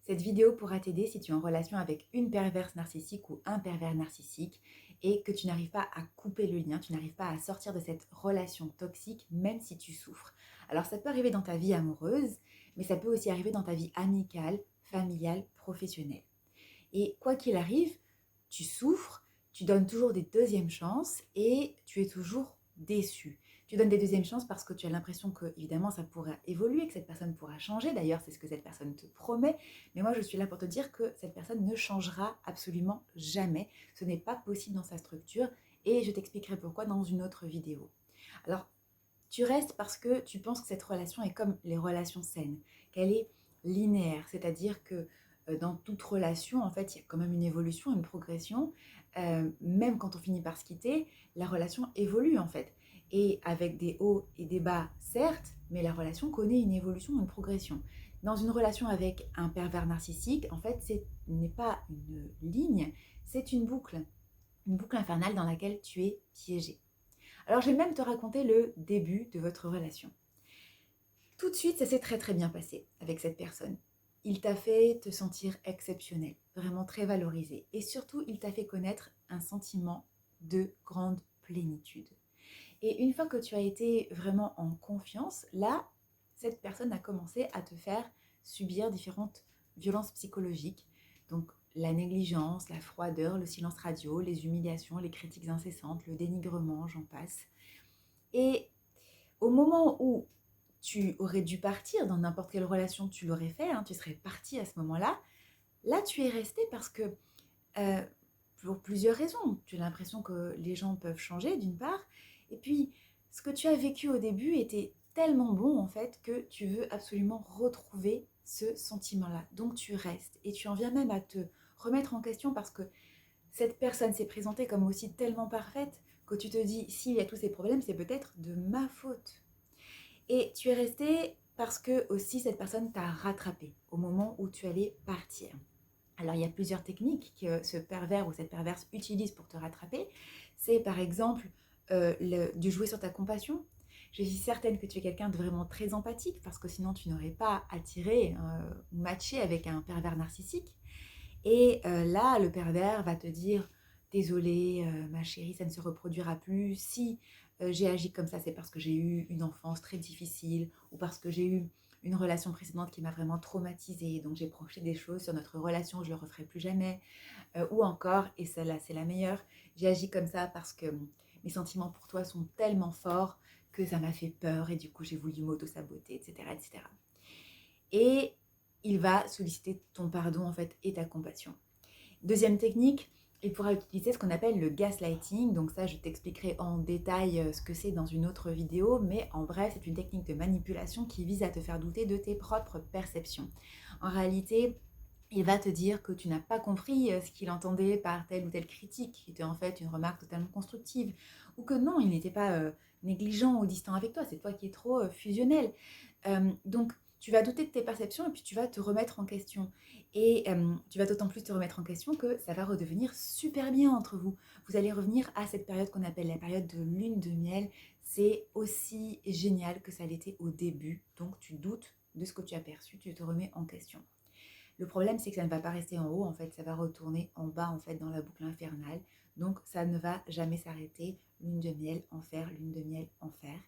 Cette vidéo pourra t'aider si tu es en relation avec une perverse narcissique ou un pervers narcissique et que tu n'arrives pas à couper le lien, tu n'arrives pas à sortir de cette relation toxique même si tu souffres. Alors ça peut arriver dans ta vie amoureuse, mais ça peut aussi arriver dans ta vie amicale, familiale, professionnelle. Et quoi qu'il arrive, tu souffres, tu donnes toujours des deuxièmes chances et tu es toujours déçu. Tu donnes des deuxièmes chances parce que tu as l'impression que, évidemment, ça pourra évoluer, que cette personne pourra changer. D'ailleurs, c'est ce que cette personne te promet. Mais moi, je suis là pour te dire que cette personne ne changera absolument jamais. Ce n'est pas possible dans sa structure et je t'expliquerai pourquoi dans une autre vidéo. Alors, tu restes parce que tu penses que cette relation est comme les relations saines, qu'elle est linéaire, c'est-à-dire que dans toute relation, en fait, il y a quand même une évolution, une progression. Même quand on finit par se quitter, la relation évolue en fait. Et avec des hauts et des bas, certes, mais la relation connaît une évolution, une progression. Dans une relation avec un pervers narcissique, en fait, ce n'est pas une ligne, c'est une boucle infernale dans laquelle tu es piégé. Alors, je vais même te raconter le début de votre relation. Tout de suite, ça s'est très très bien passé avec cette personne. Il t'a fait te sentir exceptionnel, vraiment très valorisé. Et surtout, il t'a fait connaître un sentiment de grande plénitude. Et une fois que tu as été vraiment en confiance, là, cette personne a commencé à te faire subir différentes violences psychologiques. Donc la négligence, la froideur, le silence radio, les humiliations, les critiques incessantes, le dénigrement, j'en passe. Et au moment où tu aurais dû partir dans n'importe quelle relation, tu l'aurais fait, hein, tu serais parti à ce moment-là, là tu es resté parce que euh, pour plusieurs raisons. Tu as l'impression que les gens peuvent changer d'une part, et puis ce que tu as vécu au début était tellement bon en fait que tu veux absolument retrouver ce sentiment-là. Donc tu restes et tu en viens même à te remettre en question parce que cette personne s'est présentée comme aussi tellement parfaite que tu te dis s'il y a tous ces problèmes, c'est peut-être de ma faute. Et tu es resté parce que aussi cette personne t'a rattrapé au moment où tu allais partir. Alors il y a plusieurs techniques que ce pervers ou cette perverse utilise pour te rattraper. C'est par exemple du jouer sur ta compassion. Je suis certaine que tu es quelqu'un de vraiment très empathique parce que sinon tu n'aurais pas attiré ou matché avec un pervers narcissique. Et là, le pervers va te dire, désolé, ma chérie, ça ne se reproduira plus. Si j'ai agi comme ça, c'est parce que j'ai eu une enfance très difficile ou parce que j'ai eu une relation précédente qui m'a vraiment traumatisée. Donc j'ai projeté des choses sur notre relation, je ne le referai plus jamais. Ou encore, et celle-là, c'est la meilleure, j'ai agi comme ça parce que mes sentiments pour toi sont tellement forts que ça m'a fait peur et du coup j'ai voulu m'auto-saboter, etc., etc. Et il va solliciter ton pardon en fait et ta compassion. Deuxième technique, il pourra utiliser ce qu'on appelle le gaslighting. Donc ça, je t'expliquerai en détail ce que c'est dans une autre vidéo, mais en bref, c'est une technique de manipulation qui vise à te faire douter de tes propres perceptions. En réalité, il va te dire que tu n'as pas compris ce qu'il entendait par telle ou telle critique, qui était en fait une remarque totalement constructive, ou que non, il n'était pas négligent ou distant avec toi, c'est toi qui es trop fusionnel. Donc, tu vas douter de tes perceptions et puis tu vas te remettre en question. Et tu vas d'autant plus te remettre en question que ça va redevenir super bien entre vous. Vous allez revenir à cette période qu'on appelle la période de lune de miel. C'est aussi génial que ça l'était au début. Donc, tu doutes de ce que tu as perçu, tu te remets en question. Le problème, c'est que ça ne va pas rester en haut, en fait, ça va retourner en bas, en fait, dans la boucle infernale. Donc, ça ne va jamais s'arrêter. Lune de miel, enfer, lune de miel, enfer.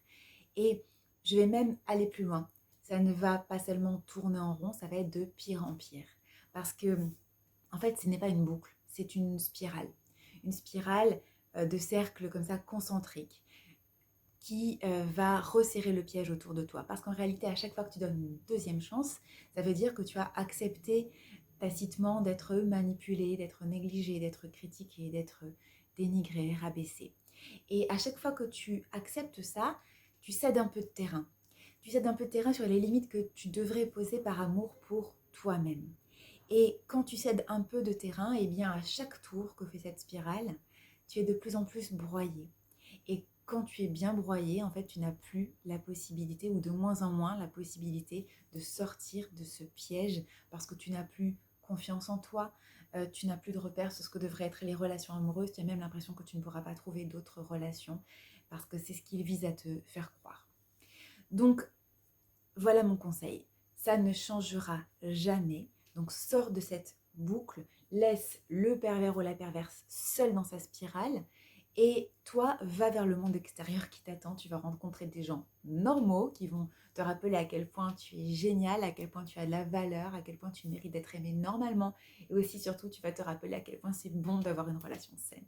Et je vais même aller plus loin. Ça ne va pas seulement tourner en rond, ça va être de pire en pire. Parce que, en fait, ce n'est pas une boucle, c'est une spirale. Une spirale de cercles comme ça concentriques qui va resserrer le piège autour de toi. Parce qu'en réalité, à chaque fois que tu donnes une deuxième chance, ça veut dire que tu as accepté tacitement d'être manipulé, d'être négligé, d'être critiqué, d'être dénigré, rabaissé. Et à chaque fois que tu acceptes ça, tu cèdes un peu de terrain. Tu cèdes un peu de terrain sur les limites que tu devrais poser par amour pour toi-même. Et quand tu cèdes un peu de terrain, eh bien à chaque tour que fait cette spirale, tu es de plus en plus broyé. Et quand tu es bien broyé, en fait, tu n'as plus la possibilité, ou de moins en moins la possibilité de sortir de ce piège parce que tu n'as plus confiance en toi, tu n'as plus de repères sur ce que devraient être les relations amoureuses, tu as même l'impression que tu ne pourras pas trouver d'autres relations parce que c'est ce qu'il vise à te faire croire. Donc, voilà mon conseil. Ça ne changera jamais Donc sors de cette boucle, laisse le pervers ou la perverse seul dans sa spirale et toi, va vers le monde extérieur qui t'attend. Tu vas rencontrer des gens normaux qui vont te rappeler à quel point tu es génial, à quel point tu as de la valeur, à quel point tu mérites d'être aimé normalement. Et aussi, surtout, tu vas te rappeler à quel point c'est bon d'avoir une relation saine.